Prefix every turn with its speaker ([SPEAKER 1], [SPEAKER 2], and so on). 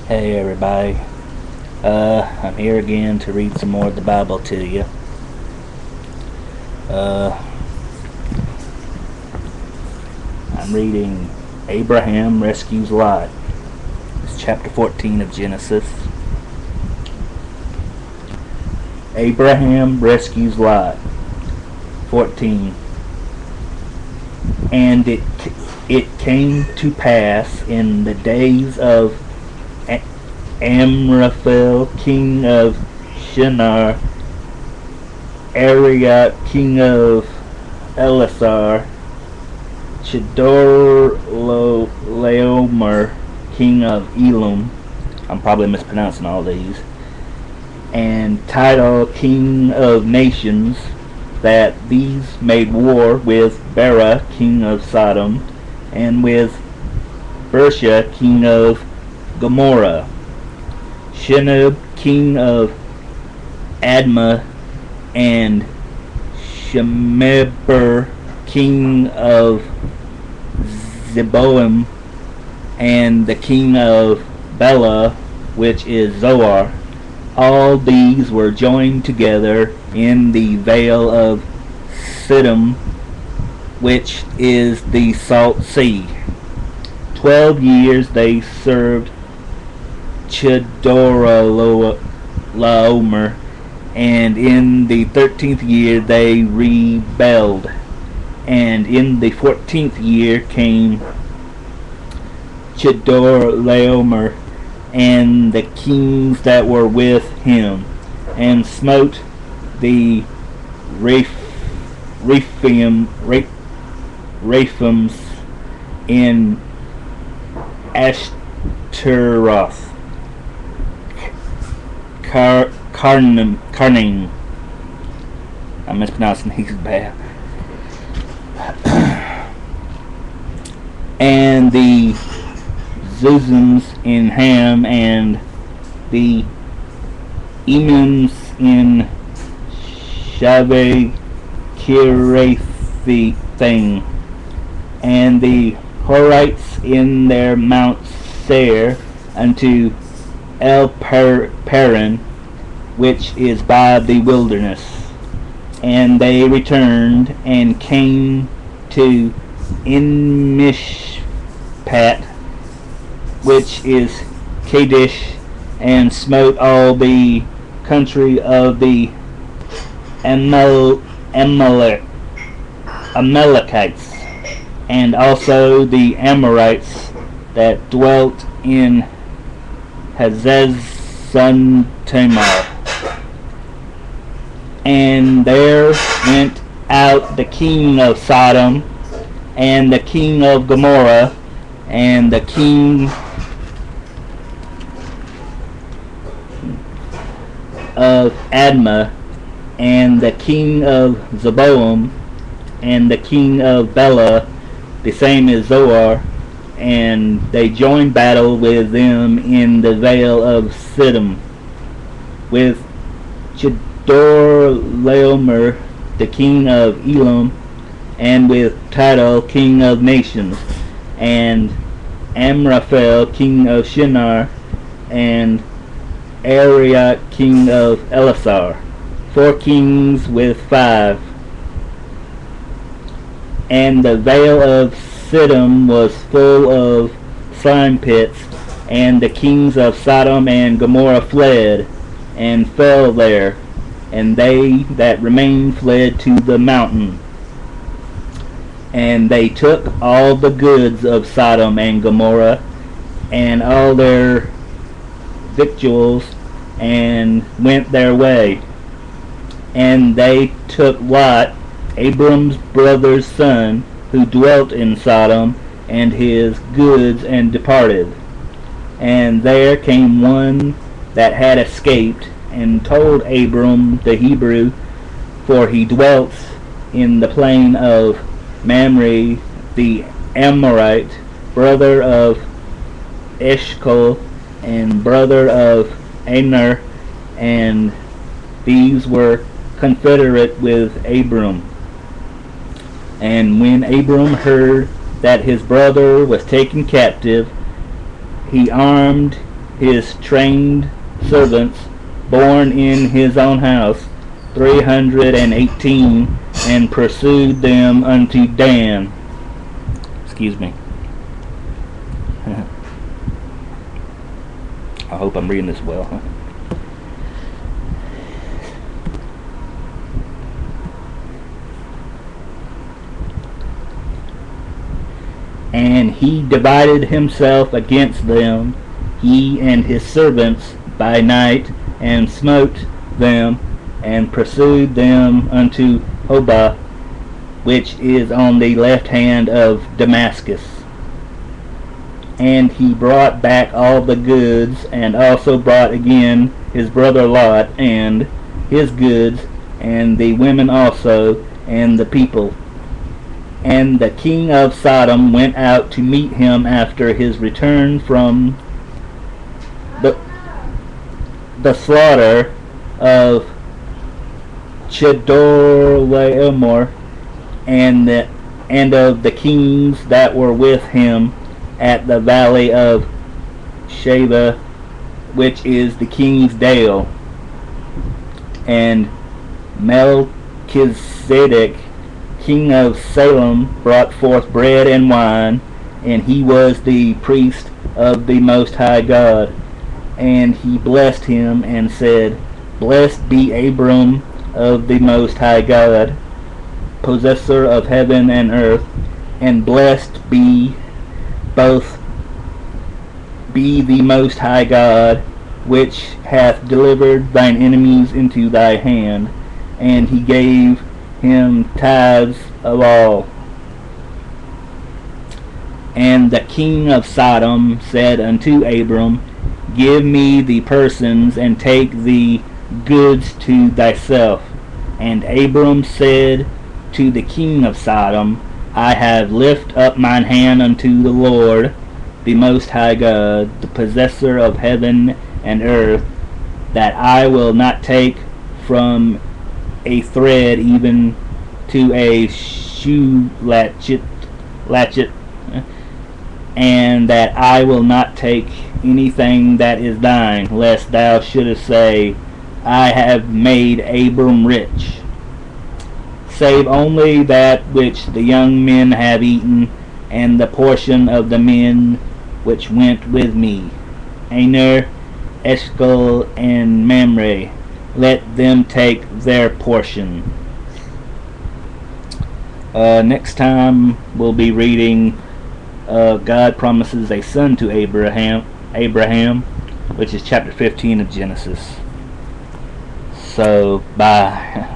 [SPEAKER 1] Hey everybody, I'm here again to read some more of the Bible to you. I'm reading Abraham Rescues Lot. It's chapter 14 of Genesis. Abraham Rescues Lot. 14. And it came to pass in the days of Amraphel, king of Shinar, Arioch, king of Elasar, Chedorlaomer, king of Elam, I'm probably mispronouncing all these, and Tidal, king of nations, that these made war with Bera, king of Sodom, and with Bersha, king of Gomorrah, Shinab, king of Admah, and Shemeber, king of Zeboim, and the king of Bela, which is Zoar. All these were joined together in the vale of Siddim, which is the Salt Sea. 12 years they served Chedorlaomer, and in the 13th year they rebelled, and in the 14th year came Chedorlaomer and the kings that were with him, and smote the Rephims in Ashtaroth, Karnaim. I'm mispronouncing these bad. And the Zuzims in Ham, and the Emims in Shaveh Kiriathim, and the Horites in their Mount Seir unto El Paran, which is by the wilderness. And they returned and came to Enmishpat, which is Kadesh, and smote all the country of the Amalekites, and also the Amorites that dwelt in Hazazon-Tamar. And there went out the king of Sodom, and the king of Gomorrah, and the king of Admah, and the king of Zeboim, and the king of Bela, the same as Zoar, and they joined battle with them in the vale of Siddim, with Chedorlaomer, the king of Elam, and with Tidal, king of nations, and Amraphel, king of Shinar, and Arioch, king of Elasar. 4 kings with 5. And the vale of Siddim was full of slime pits, and the kings of Sodom and Gomorrah fled, and fell there, and they that remained fled to the mountain. And they took all the goods of Sodom and Gomorrah, and all their victuals, and went their way. And they took Lot, Abram's brother's son, who dwelt in Sodom, and his goods, and departed. And there came one that had escaped, and told Abram the Hebrew, for he dwelt in the plain of Mamre the Amorite, brother of Eshcol, and brother of Aner, and these were confederate with Abram. And when Abram heard that his brother was taken captive, he armed his trained servants born in his own house, 318, and pursued them unto Dan. Excuse me. I hope I'm reading this well. And he divided himself against them, he and his servants, by night, and smote them, and pursued them unto Hobah, which is on the left hand of Damascus. And he brought back all the goods, and also brought again his brother Lot, and his goods, and the women also, and the people. And the king of Sodom went out to meet him after his return from the slaughter of Chedorlaomer, and of the kings that were with him at the valley of Sheba, which is the king's dale. And Melchizedek, king of Salem, brought forth bread and wine, and he was the priest of the Most High God. And he blessed him and said, Blessed be Abram of the Most High God, possessor of heaven and earth, and blessed be the Most High God, which hath delivered thine enemies into thy hand. And he gave him tithes of all. And the king of Sodom said unto Abram, Give me the persons, and take the goods to thyself. And Abram said to the king of Sodom, I have lift up mine hand unto the Lord, the Most High God, the possessor of heaven and earth, that I will not take from a thread even to a shoe latchet, and that I will not take anything that is thine, lest thou shouldest say, I have made Abram rich, save only that which the young men have eaten, and the portion of the men which went with me, Aner, Eshcol, and Mamre. Let them take their portion. Next time we'll be reading God promises a son to Abraham, which is chapter 15 of Genesis. So, bye.